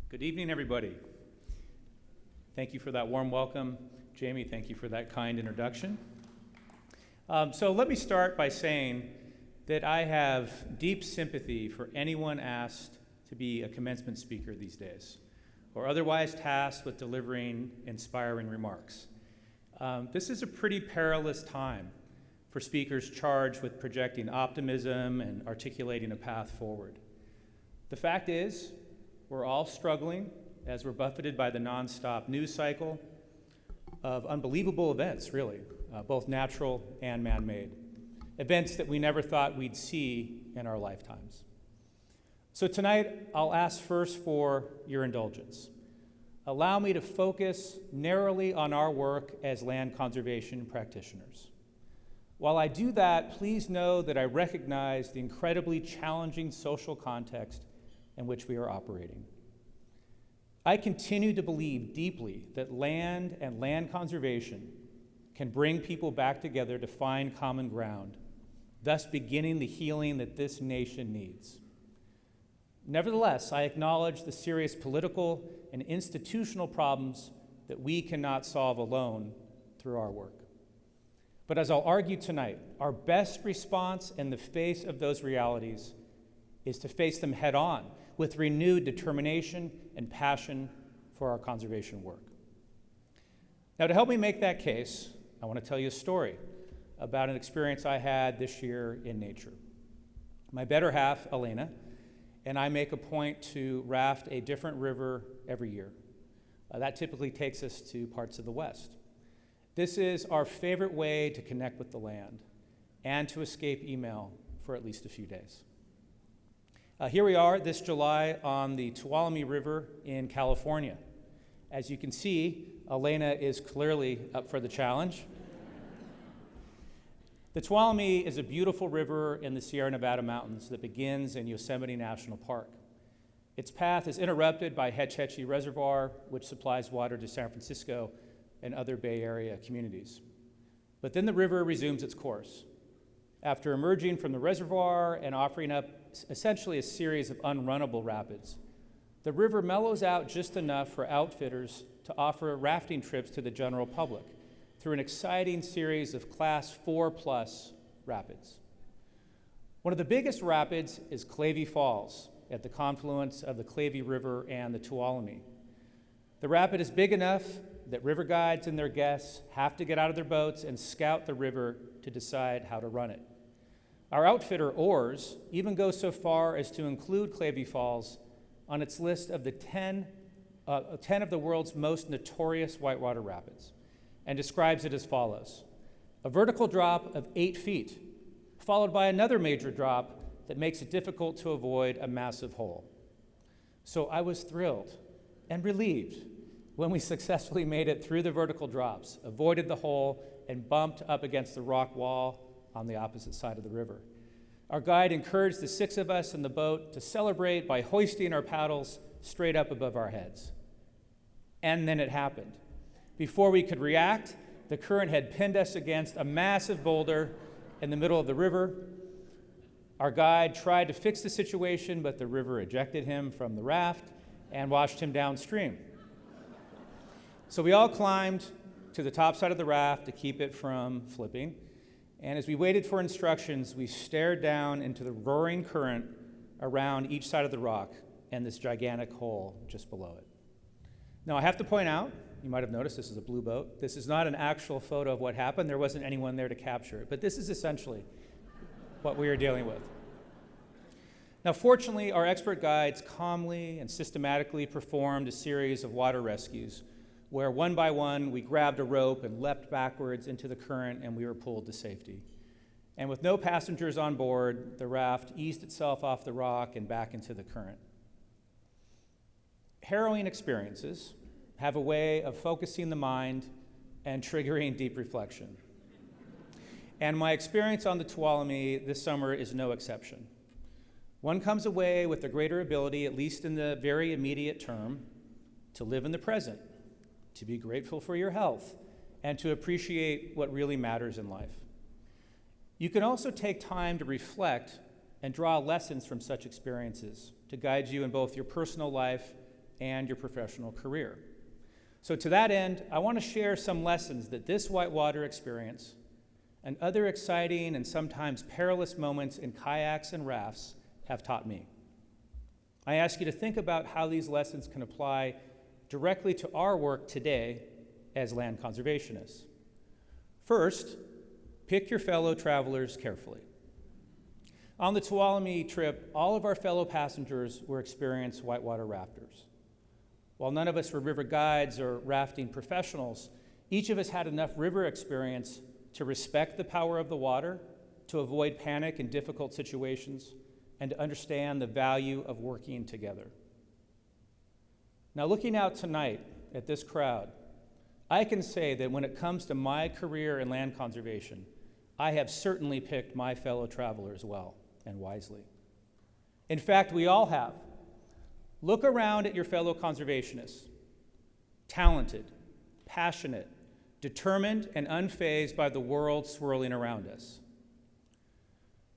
Good evening, everybody. Thank you for that warm welcome. Jamie, thank you for that kind introduction. So let me start by saying that I have deep sympathy for anyone asked to be a commencement speaker these days, or otherwise tasked with delivering inspiring remarks. This is a pretty perilous time for speakers charged with projecting optimism and articulating a path forward. The fact is, we're all struggling as we're buffeted by the nonstop news cycle of unbelievable events, really, both natural and man-made. Events that we never thought we'd see in our lifetimes. So tonight, I'll ask first for your indulgence. Allow me to focus narrowly on our work as land conservation practitioners. While I do that, please know that I recognize the incredibly challenging social context in which we are operating. I continue to believe deeply that land and land conservation can bring people back together to find common ground, thus beginning the healing that this nation needs. Nevertheless, I acknowledge the serious political and institutional problems that we cannot solve alone through our work. But as I'll argue tonight, our best response in the face of those realities is to face them head on with renewed determination and passion for our conservation work. Now, to help me make that case, I want to tell you a story about an experience I had this year in nature. My better half, Elena, and I make a point to raft a different river every year. That typically takes us to parts of the West. This is our favorite way to connect with the land and to escape email for at least a few days. Here we are this July on the Tuolumne River in California. As you can see, Elena is clearly up for the challenge. The Tuolumne is a beautiful river in the Sierra Nevada mountains that begins in Yosemite National Park. Its path is interrupted by Hetch Hetchy Reservoir, which supplies water to San Francisco and other Bay Area communities. But then the river resumes its course. After emerging from the reservoir and offering up essentially a series of unrunnable rapids, the river mellows out just enough for outfitters to offer rafting trips to the general public through an exciting series of Class 4+ rapids. One of the biggest rapids is Clavey Falls at the confluence of the Clavey River and the Tuolumne. The rapid is big enough that river guides and their guests have to get out of their boats and scout the river to decide how to run it. Our outfitter, Oars, even goes so far as to include Clavey Falls on its list of the 10 of the world's most notorious whitewater rapids, and describes it as follows: a vertical drop of 8 feet, followed by another major drop that makes it difficult to avoid a massive hole. So I was thrilled and relieved when we successfully made it through the vertical drops, avoided the hole, and bumped up against the rock wall on the opposite side of the river. Our guide encouraged the 6 of us in the boat to celebrate by hoisting our paddles straight up above our heads. And then it happened. Before we could react, the current had pinned us against a massive boulder in the middle of the river. Our guide tried to fix the situation, but the river ejected him from the raft and washed him downstream. So we all climbed to the top side of the raft to keep it from flipping. And as we waited for instructions, we stared down into the roaring current around each side of the rock and this gigantic hole just below it. Now, I have to point out, you might have noticed this is a blue boat. This is not an actual photo of what happened. There wasn't anyone there to capture it. But this is essentially what we are dealing with. Now, fortunately, our expert guides calmly and systematically performed a series of water rescues where one by one we grabbed a rope and leapt backwards into the current and we were pulled to safety. And with no passengers on board, the raft eased itself off the rock and back into the current. Harrowing experiences have a way of focusing the mind and triggering deep reflection. And my experience on the Tuolumne this summer is no exception. One comes away with a greater ability, at least in the very immediate term, to live in the present, to be grateful for your health, and to appreciate what really matters in life. You can also take time to reflect and draw lessons from such experiences to guide you in both your personal life and your professional career. So to that end, I want to share some lessons that this whitewater experience and other exciting and sometimes perilous moments in kayaks and rafts have taught me. I ask you to think about how these lessons can apply directly to our work today as land conservationists. First, pick your fellow travelers carefully. On the Tuolumne trip, all of our fellow passengers were experienced whitewater rafters. While none of us were river guides or rafting professionals, each of us had enough river experience to respect the power of the water, to avoid panic in difficult situations, and to understand the value of working together. Now, looking out tonight at this crowd, I can say that when it comes to my career in land conservation, I have certainly picked my fellow travelers well and wisely. In fact, we all have. Look around at your fellow conservationists, talented, passionate, determined, and unfazed by the world swirling around us.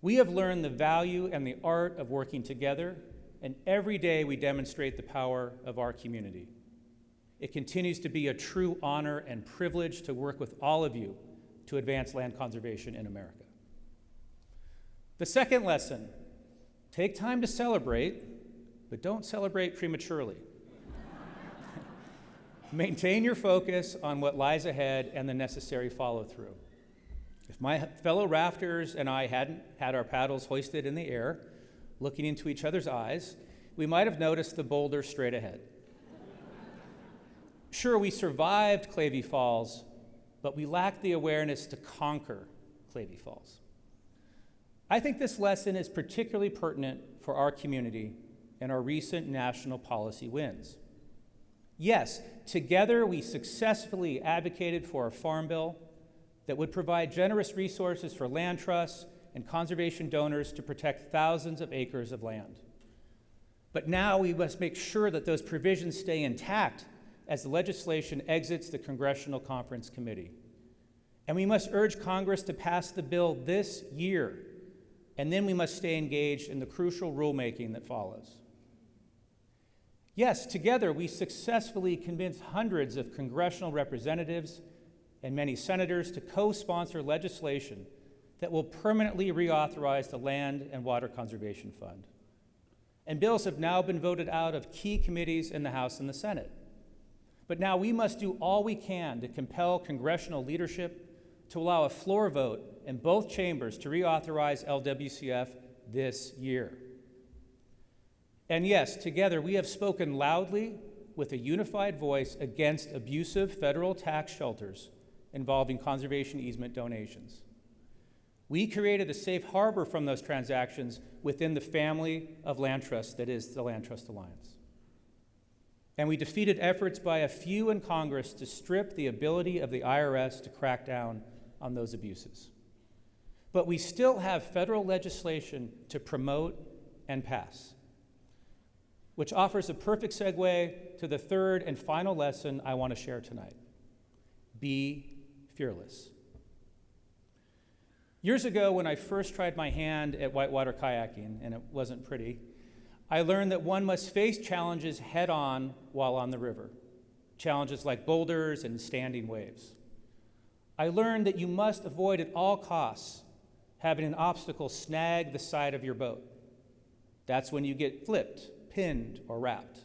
We have learned the value and the art of working together, and every day we demonstrate the power of our community. It continues to be a true honor and privilege to work with all of you to advance land conservation in America. The second lesson, take time to celebrate, but don't celebrate prematurely. Maintain your focus on what lies ahead and the necessary follow-through. If my fellow rafters and I hadn't had our paddles hoisted in the air, looking into each other's eyes, we might have noticed the boulder straight ahead. Sure, we survived Clavey Falls, but we lacked the awareness to conquer Clavey Falls. I think this lesson is particularly pertinent for our community and our recent national policy wins. Yes, together we successfully advocated for a farm bill that would provide generous resources for land trusts and conservation donors to protect thousands of acres of land. But now we must make sure that those provisions stay intact as the legislation exits the Congressional Conference Committee. And we must urge Congress to pass the bill this year, and then we must stay engaged in the crucial rulemaking that follows. Yes, together we successfully convinced hundreds of congressional representatives and many senators to co-sponsor legislation that will permanently reauthorize the Land and Water Conservation Fund. And bills have now been voted out of key committees in the House and the Senate. But now we must do all we can to compel congressional leadership to allow a floor vote in both chambers to reauthorize LWCF this year. And yes, together we have spoken loudly with a unified voice against abusive federal tax shelters involving conservation easement donations. We created a safe harbor from those transactions within the family of land trusts that is the Land Trust Alliance. And we defeated efforts by a few in Congress to strip the ability of the IRS to crack down on those abuses. But we still have federal legislation to promote and pass, which offers a perfect segue to the third and final lesson I want to share tonight. Be fearless. Years ago, when I first tried my hand at whitewater kayaking, and it wasn't pretty, I learned that one must face challenges head-on while on the river, challenges like boulders and standing waves. I learned that you must avoid at all costs having an obstacle snag the side of your boat. That's when you get flipped, pinned, or wrapped.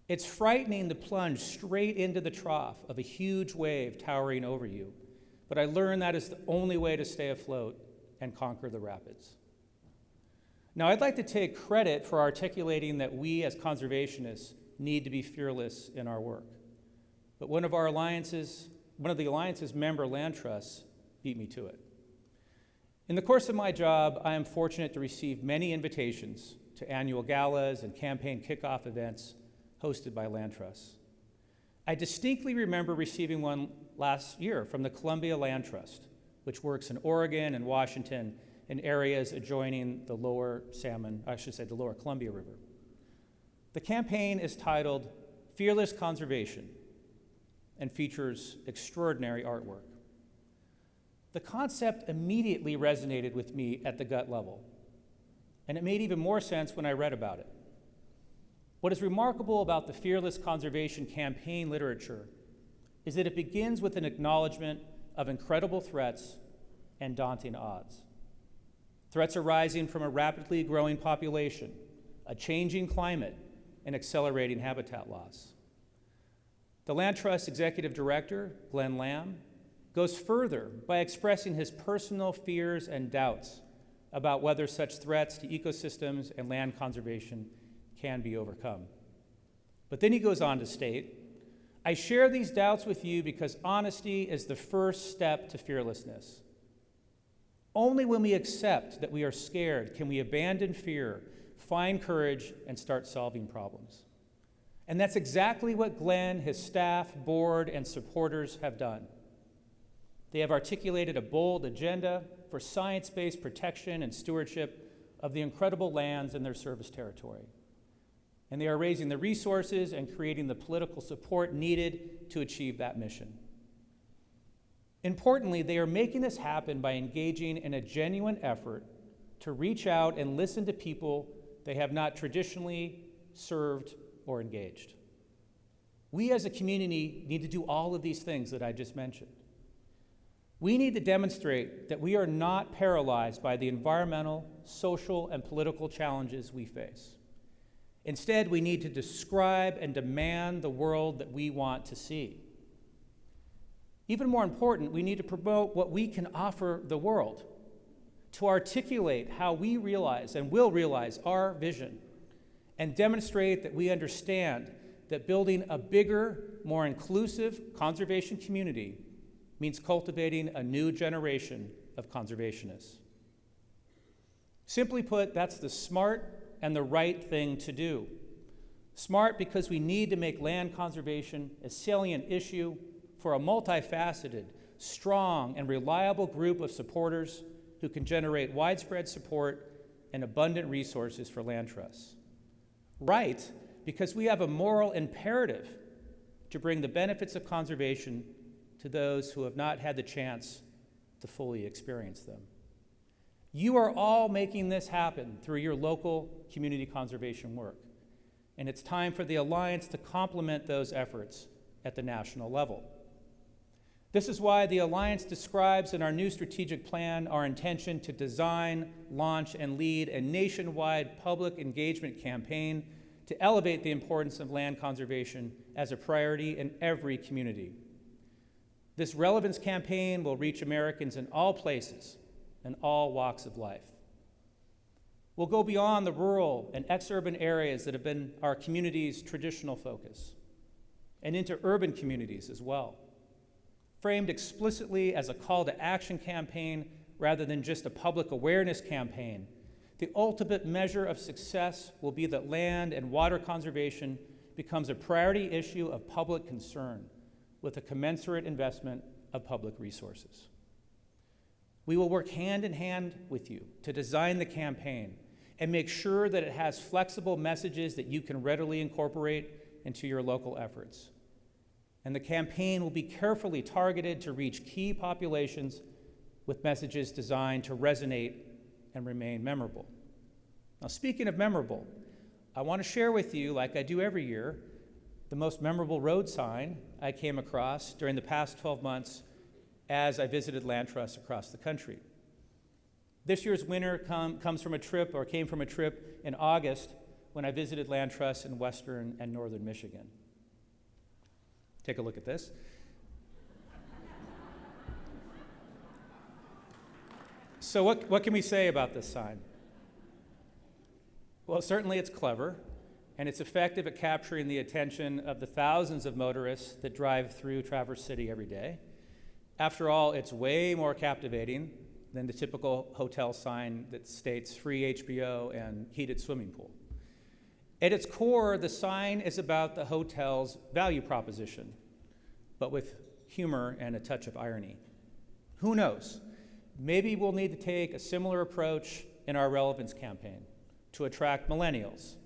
It's frightening to plunge straight into the trough of a huge wave towering over you, but I learned that is the only way to stay afloat and conquer the rapids. Now, I'd like to take credit for articulating that we as conservationists need to be fearless in our work. But one of the Alliance's member land trusts beat me to it. In the course of my job, I am fortunate to receive many invitations to annual galas and campaign kickoff events hosted by land trusts. I distinctly remember receiving one last year from the Columbia Land Trust, which works in Oregon and Washington in areas adjoining the lower Columbia River. The campaign is titled Fearless Conservation and features extraordinary artwork. The concept immediately resonated with me at the gut level, and it made even more sense when I read about it. What is remarkable about the Fearless Conservation Campaign literature is that it begins with an acknowledgement of incredible threats and daunting odds. Threats arising from a rapidly growing population, a changing climate, and accelerating habitat loss. The Land Trust Executive Director, Glenn Lamb, goes further by expressing his personal fears and doubts about whether such threats to ecosystems and land conservation can be overcome. But then he goes on to state, I share these doubts with you because honesty is the first step to fearlessness. Only when we accept that we are scared can we abandon fear, find courage, and start solving problems. And that's exactly what Glenn, his staff, board, and supporters have done. They have articulated a bold agenda for science-based protection and stewardship of the incredible lands in their service territory. And they are raising the resources and creating the political support needed to achieve that mission. Importantly, they are making this happen by engaging in a genuine effort to reach out and listen to people they have not traditionally served or engaged. We as a community need to do all of these things that I just mentioned. We need to demonstrate that we are not paralyzed by the environmental, social, and political challenges we face. Instead, we need to describe and demand the world that we want to see. Even more important, we need to promote what we can offer the world, to articulate how we realize and will realize our vision, and demonstrate that we understand that building a bigger, more inclusive conservation community means cultivating a new generation of conservationists. Simply put, that's the smart and the right thing to do. Smart because we need to make land conservation a salient issue for a multifaceted, strong, and reliable group of supporters who can generate widespread support and abundant resources for land trusts. Right because we have a moral imperative to bring the benefits of conservation to those who have not had the chance to fully experience them. You are all making this happen through your local community conservation work, and it's time for the Alliance to complement those efforts at the national level. This is why the Alliance describes in our new strategic plan our intention to design, launch, and lead a nationwide public engagement campaign to elevate the importance of land conservation as a priority in every community. This relevance campaign will reach Americans in all places and all walks of life. We'll go beyond the rural and exurban areas that have been our community's traditional focus and into urban communities as well, framed explicitly as a call to action campaign rather than just a public awareness campaign. The ultimate measure of success will be that land and water conservation becomes a priority issue of public concern with a commensurate investment of public resources. We will work hand in hand with you to design the campaign and make sure that it has flexible messages that you can readily incorporate into your local efforts. And the campaign will be carefully targeted to reach key populations with messages designed to resonate and remain memorable. Now, speaking of memorable, I want to share with you, like I do every year, the most memorable road sign I came across during the past 12 months as I visited land trusts across the country. This year's winner came from a trip in August when I visited land trusts in western and northern Michigan. Take a look at this. So what can we say about this sign? Well, certainly it's clever, and it's effective at capturing the attention of the thousands of motorists that drive through Traverse City every day. After all, it's way more captivating than the typical hotel sign that states free HBO and heated swimming pool. At its core, the sign is about the hotel's value proposition, but with humor and a touch of irony. Who knows? Maybe we'll need to take a similar approach in our relevance campaign to attract millennials,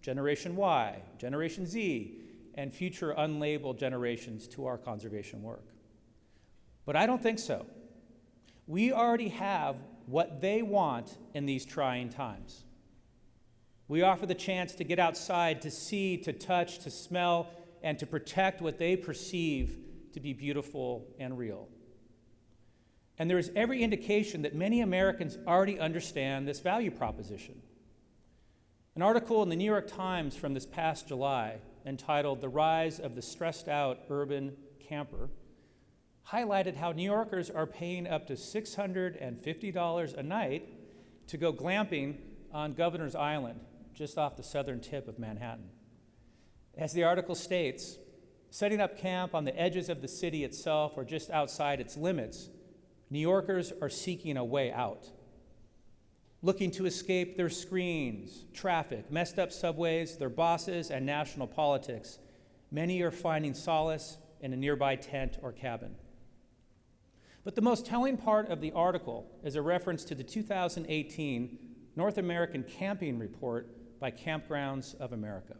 Generation Y, Generation Z, and future unlabeled generations to our conservation work. But I don't think so. We already have what they want in these trying times. We offer the chance to get outside, to see, to touch, to smell, and to protect what they perceive to be beautiful and real. And there is every indication that many Americans already understand this value proposition. An article in the New York Times from this past July, entitled "The Rise of the Stressed Out Urban Camper," highlighted how New Yorkers are paying up to $650 a night to go glamping on Governor's Island, just off the southern tip of Manhattan. As the article states, setting up camp on the edges of the city itself or just outside its limits, New Yorkers are seeking a way out. Looking to escape their screens, traffic, messed up subways, their bosses, and national politics, many are finding solace in a nearby tent or cabin. But the most telling part of the article is a reference to the 2018 North American Camping Report by Campgrounds of America.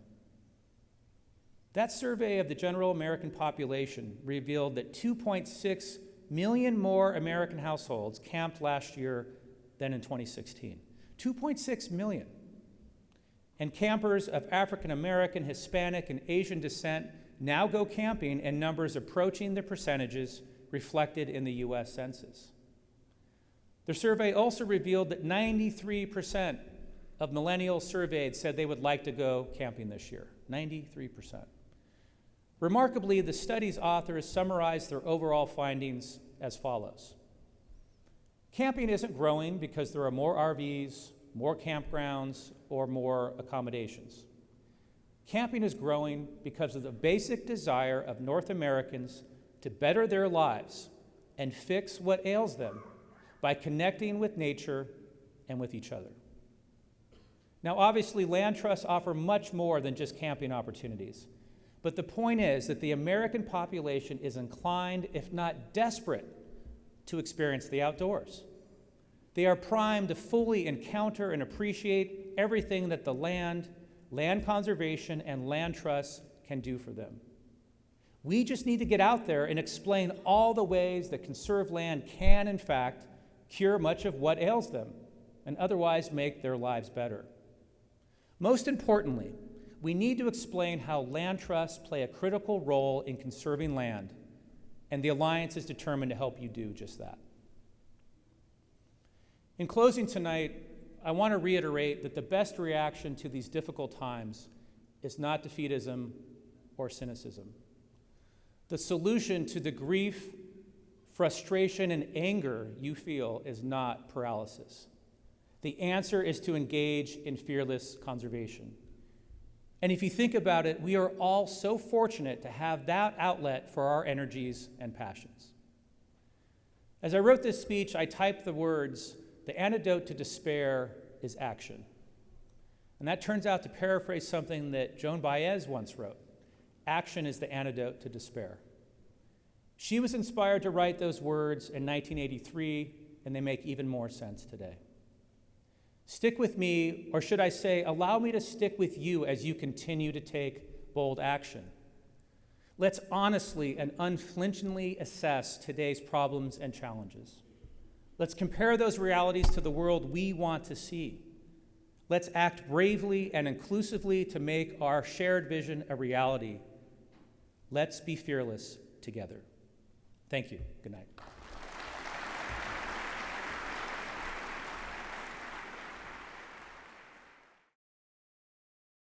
That survey of the general American population revealed that 2.6 million more American households camped last year than in 2016. 2.6 million. And campers of African American, Hispanic, and Asian descent now go camping in numbers approaching the percentages reflected in the US Census. The survey also revealed that 93% of millennials surveyed said they would like to go camping this year. 93%. Remarkably, the study's authors summarized their overall findings as follows. Camping isn't growing because there are more RVs, more campgrounds, or more accommodations. Camping is growing because of the basic desire of North Americans to better their lives and fix what ails them by connecting with nature and with each other. Now, obviously, land trusts offer much more than just camping opportunities. But the point is that the American population is inclined, if not desperate, to experience the outdoors. They are primed to fully encounter and appreciate everything that the land conservation, and land trusts can do for them. We just need to get out there and explain all the ways that conserved land can, in fact, cure much of what ails them and otherwise make their lives better. Most importantly, we need to explain how land trusts play a critical role in conserving land, and the Alliance is determined to help you do just that. In closing tonight, I want to reiterate that the best reaction to these difficult times is not defeatism or cynicism. The solution to the grief, frustration, and anger you feel is not paralysis. The answer is to engage in fearless conservation. And if you think about it, we are all so fortunate to have that outlet for our energies and passions. As I wrote this speech, I typed the words, "The antidote to despair is action." And that turns out to paraphrase something that Joan Baez once wrote, "Action is the antidote to despair." She was inspired to write those words in 1983, and they make even more sense today. Stick with me, or should I say, allow me to stick with you as you continue to take bold action. Let's honestly and unflinchingly assess today's problems and challenges. Let's compare those realities to the world we want to see. Let's act bravely and inclusively to make our shared vision a reality. Let's be fearless together. Thank you. Good night.